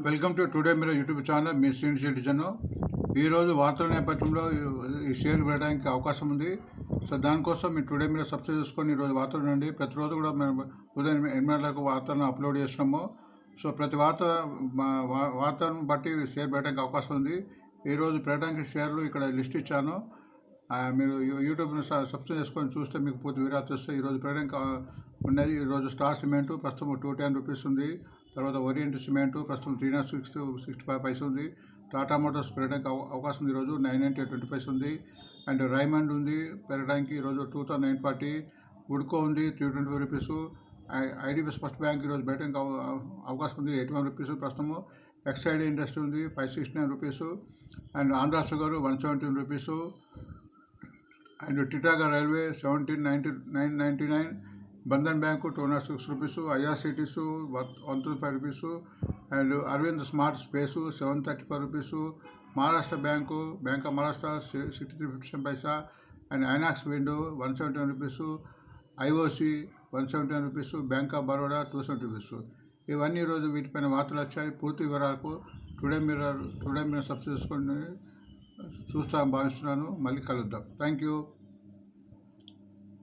Welcome to today మీరు YouTube channel మీ senior citizen. ఈరోజు వార్తల నేపథ్యంలో ఈ షేర్లు పెట్టడానికి అవకాశం ఉంది. సో దానికోసం మీరు టుడే మీరు సబ్స్క్రైబ్ చేసుకొని ఈరోజు వార్తలు నుండి ప్రతిరోజు కూడా మేము ఉదయం 8 గంటలకు వార్తలను అప్లోడ్ చేస్తున్నాము. సో ప్రతి వార్తను బట్టి షేర్ పెట్టడానికి అవకాశం ఉంది. ఈరోజు పెట్టడానికి షేర్లు ఇక్కడ లిస్ట్ ఇచ్చాను. మీరు యూట్యూబ్ని సబ్స్క్రైబ్ చేసుకొని చూస్తే మీకు పూర్తి వివరాలు వస్తాయి. ఈరోజు పెట్టడానికి ఉన్నది. ఈరోజు స్టార్ సిమెంటు ప్రస్తుతం 210 రూపీస్ ఉంది. తర్వాత ఓరియంట్ సిమెంటు ప్రస్తుతం 365 పైస ఉంది. టాటా మోటార్స్ పెరగడానికి అవకాశం ఉంది. ఈరోజు 990 పైస ఉంది. అండ్ రైమండ్ ఉంది పెరగడానికి ఈరోజు 2940. ఉడ్కో ఉంది 325 రూపీస్. ఐడిబిఎస్ ఫస్ట్ బ్యాంక్ ఈరోజు పెట్టడానికి అవకాశం ఉంది 81 రూపీస్ ప్రస్తుతము. ఎక్సైడ్ ఇండస్ట్రీ ఉంది 569 rupees. And Andhra sugar 117 rupees. And Titagarh railway 1799. Bandhan bank 206 rupees. IRCTC 125 rupees. And Arvind smart space 734 rupees. Maharashtra bank bank of Maharashtra 63.57 paisa. And Inox wind 171 rupees. IOC 171 rupees. Bank of Baroda 270 rupees. ఇవన్నీ ఈరోజు వీటిపైన వార్తలు వచ్చాయి. పూర్తి వివరాలకు టుడే మీరు సబ్స్క్రైబ్ చేసుకొని చూస్తామని భావిస్తున్నాను. మళ్ళీ కలుద్దాం. Thank you.